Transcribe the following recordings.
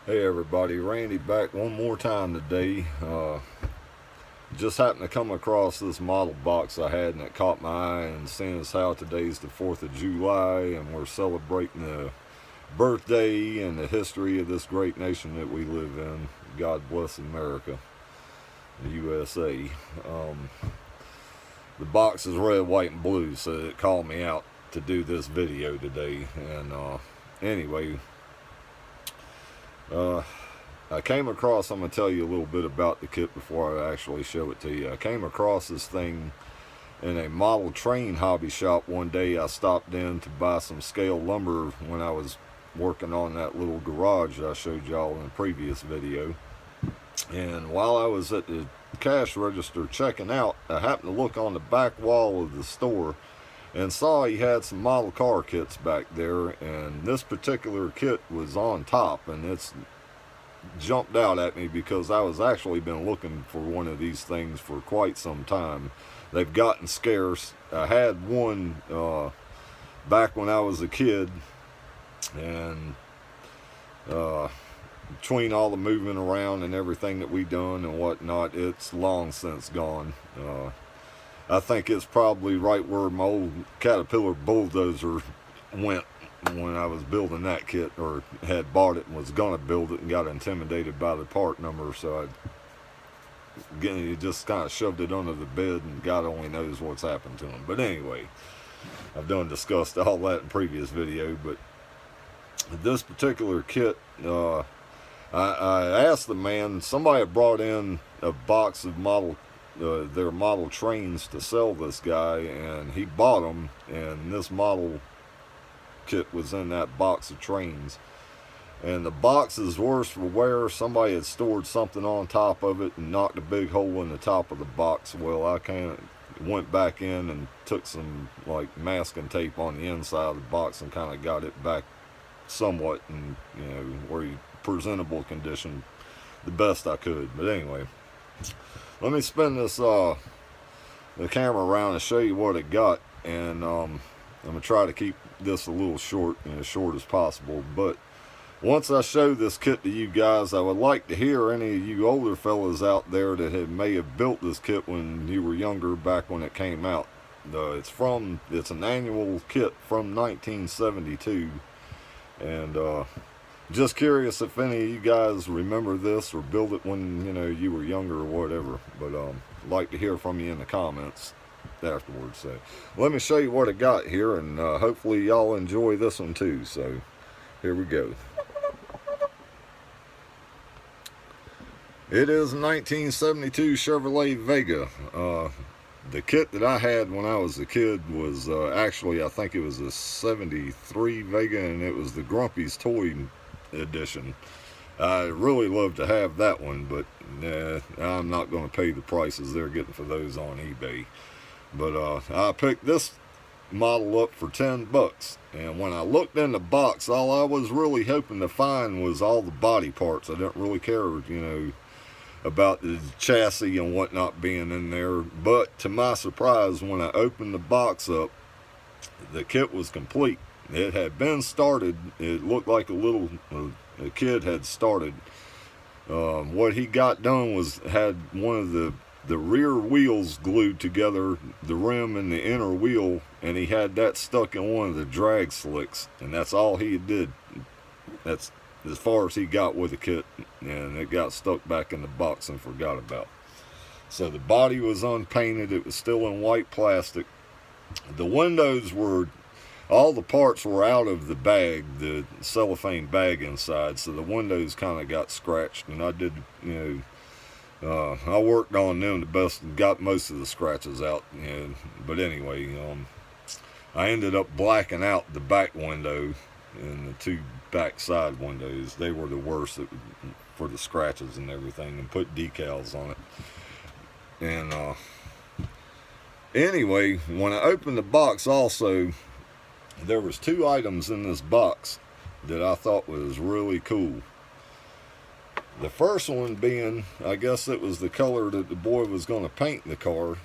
Hey everybody, Randy back one more time today. Just happened to come across this model box I had and it caught my eye, and seeing as how today's the 4th of July and we're celebrating the birthday and the history of this great nation that we live in. God bless America, the USA. The box is red, white, and blue, so it called me out to do this video today. And anyway, I came across, I'm going to tell you a little bit about the kit before I actually show it to you. I came across this thing in a model train hobby shop one day. I stopped in to buy some scale lumber when I was working on that little garage that I showed y'all in the previous video. And while I was at the cash register checking out, I happened to look on the back wall of the store and saw he had some model car kits back there, and this particular kit was on top, and it's jumped out at me because I was actually been looking for one of these things for quite some time. They've gotten scarce. I had one back when I was a kid, and between all the moving around and everything that we done and whatnot, it's long since gone. I think it's probably right where my old Caterpillar bulldozer went when I was building that kit, or had bought it and was gonna build it and got intimidated by the part number, so I just kind of shoved it under the bed, and God only knows what's happened to them. But anyway, I've done discussed all that in previous video. But this particular kit, I asked the man, somebody had brought in a box of their model trains to sell this guy, and he bought them, and this model kit was in that box of trains, and the box is worse for wear. Somebody had stored something on top of it and knocked a big hole in the top of the box. Well, I went back in and took some like masking tape on the inside of the box and kind of got it back somewhat in, where presentable condition the best I could. But anyway, let me spin this the camera around and show you what it got. And I'm gonna try to keep this a little short, as short as possible. But once I show this kit to you guys, I would like to hear any of you older fellas out there that may have built this kit when you were younger, back when it came out. It's an annual kit from 1972, and just curious if any of you guys remember this or built it when you were younger or whatever. But I'd like to hear from you in the comments afterwards. So let me show you what I got here, and hopefully y'all enjoy this one too. So here we go. It is a 1972 Chevrolet Vega. The kit that I had when I was a kid was actually, I think it was a 73 Vega, and it was the Grumpy's Toy edition. I really love to have that one, but I'm not going to pay the prices they're getting for those on eBay. But I picked this model up for $10, and when I looked in the box, all I was really hoping to find was all the body parts. I didn't really care, about the chassis and whatnot being in there. But to my surprise, when I opened the box up, the kit was complete. It had been started. It looked like a kid had started. What he got done was had one of the rear wheels glued together, the rim and the inner wheel, and he had that stuck in one of the drag slicks, and that's all he did. That's as far as he got with the kit, and it got stuck back in the box and forgot about. So the body was unpainted. It was still in white plastic. The windows were, all the parts were out of the bag, the cellophane bag inside, so the windows kind of got scratched, and I did, I worked on them the best and got most of the scratches out. But anyway, I ended up blacking out the back window and the two back side windows. They were the worst for the scratches and everything, and put decals on it. And anyway, when I opened the box also, there was two items in this box that I thought was really cool. The first one being, I guess it was the color that the boy was going to paint the car,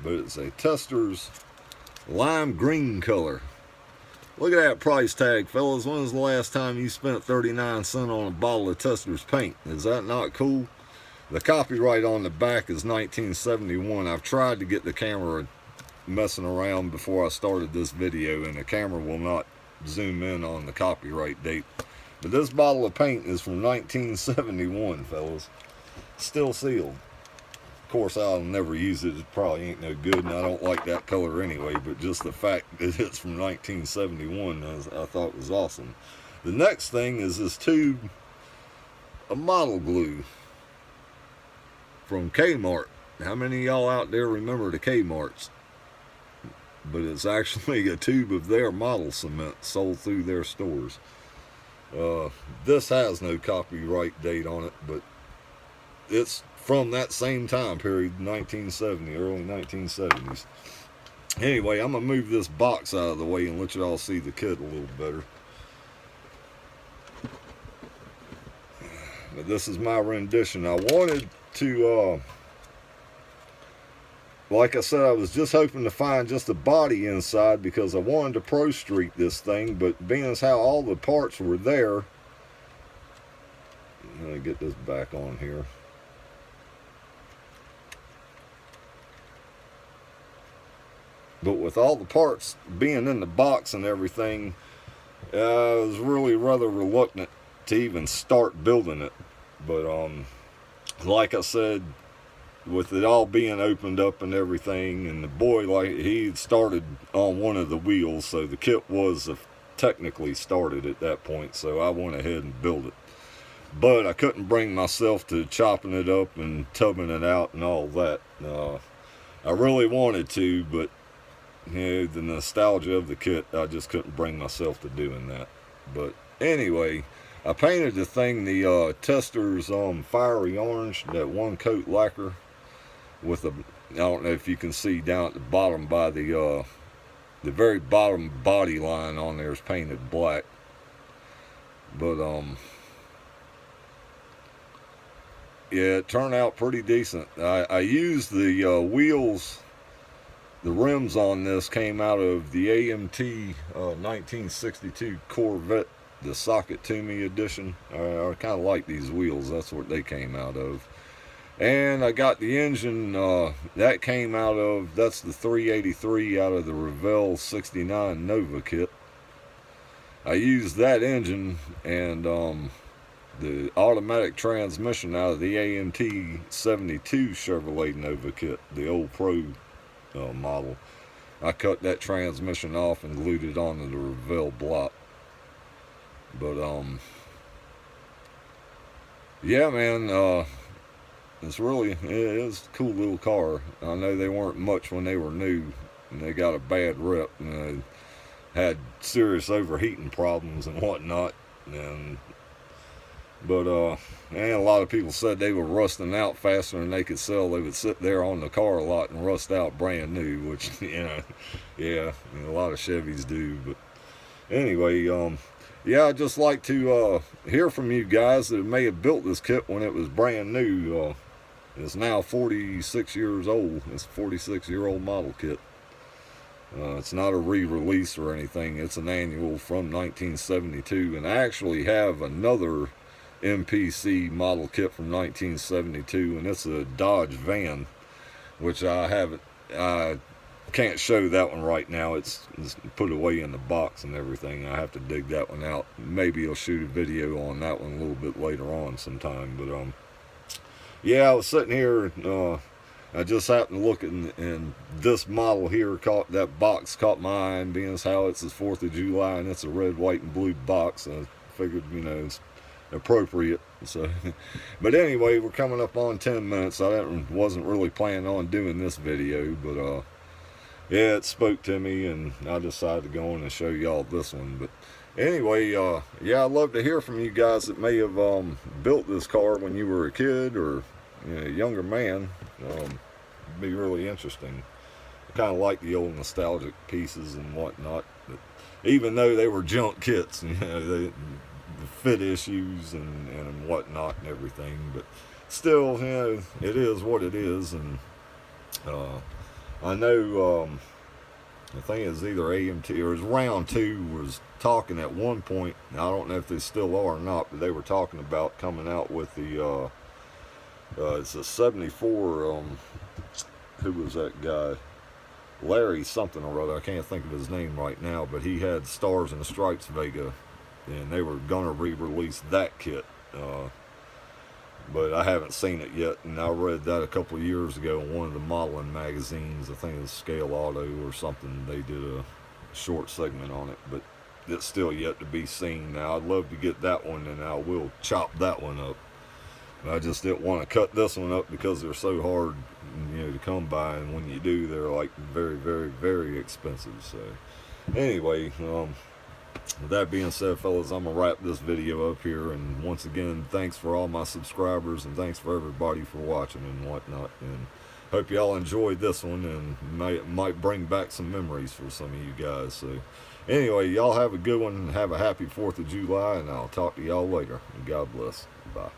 but it's a Testors lime green color. Look at that price tag, fellas. When was the last time you spent 39 cents on a bottle of Testor's paint? Is that not cool? The copyright on the back is 1971. I've tried to get the camera messing around before I started this video, and the camera will not zoom in on the copyright date. But this bottle of paint is from 1971, fellas. Still sealed. Of course, I'll never use it. It probably ain't no good, and I don't like that color anyway, but just the fact that it's from 1971, I thought was awesome. The next thing is this tube of model glue from Kmart. How many of y'all out there remember the Kmarts? But it's actually a tube of their model cement sold through their stores. This has no copyright date on it, but it's from that same time period, 1970, early 1970s. Anyway, I'm going to move this box out of the way and let you all see the kit a little better. But this is my rendition. I wanted to, like I said, I was just hoping to find just the body inside because I wanted to Pro Street this thing, but being as how all the parts were there, let me get this back on here. But with all the parts being in the box and everything, I was really rather reluctant to even start building it. But like I said, with it all being opened up and everything, and the boy, like, he started on one of the wheels, so the kit was technically started at that point, so I went ahead and built it. But I couldn't bring myself to chopping it up and tubbing it out and all that. I really wanted to, but you know, the nostalgia of the kit, I just couldn't bring myself to doing that. But anyway, I painted the thing the Testor's fiery orange, that one coat lacquer, with a, I don't know if you can see down at the bottom by the very bottom body line on there is painted black. But yeah, it turned out pretty decent. I used the wheels. The rims on this came out of the AMT 1962 Corvette, the Socket to Me edition. I kind of like these wheels. That's what they came out of. And I got the engine that came out of, that's the 383 out of the Revell 69 Nova kit. I used that engine and the automatic transmission out of the AMT 72 Chevrolet Nova kit, the old Pro model. I cut that transmission off and glued it onto the Revell block. But yeah, man, it's really, it is a cool little car. I know they weren't much when they were new, and they got a bad rep, and had serious overheating problems and whatnot. But and a lot of people said they were rusting out faster than they could sell. They would sit there on the car a lot and rust out brand new, which, you know, yeah, a lot of Chevys do. But anyway, yeah, I'd just like to hear from you guys that may have built this kit when it was brand new. It's now 46 years old. It's a 46-year-old model kit. It's not a re-release or anything. It's an annual from 1972, and I actually have another MPC model kit from 1972, and it's a Dodge van, which I can't show that one right now. It's put away in the box and everything. I have to dig that one out. Maybe I'll shoot a video on that one a little bit later on sometime. But yeah, I was sitting here, I just happened to look at, and this model here that box caught my eye, and being as how it's the 4th of July and it's a red, white, and blue box, I figured, you know, it's appropriate. So but anyway, we're coming up on 10 minutes. I wasn't really planning on doing this video, but yeah, it spoke to me, and I decided to go on and show y'all this one. But anyway, yeah, I'd love to hear from you guys that may have built this car when you were a kid or, you know, a younger man. It'd be really interesting. I kind of like the old nostalgic pieces and whatnot, but even though they were junk kits, you know, the fit issues and whatnot and everything, but still, you know, it is what it is. And I know I think it was either AMT or it was Round 2 was talking at one point. Now, I don't know if they still are or not, but they were talking about coming out with the it's a 74. Who was that guy? Larry something or other. I can't think of his name right now, but he had Stars and the Stripes Vega, and they were gonna re-release that kit. But I haven't seen it yet, and I read that a couple of years ago in one of the modeling magazines. I think it was Scale Auto or something. They did a short segment on it, but it's still yet to be seen. Now, I'd love to get that one, and I will chop that one up. I just didn't want to cut this one up because they're so hard, to come by, and when you do, they're like very, very, very expensive. So, anyway, with that being said, fellas, I'm going to wrap this video up here. And once again, thanks for all my subscribers, and thanks for everybody for watching and whatnot. And hope y'all enjoyed this one, and might bring back some memories for some of you guys. So anyway, y'all have a good one, and have a happy 4th of July, and I'll talk to y'all later. And God bless. Bye.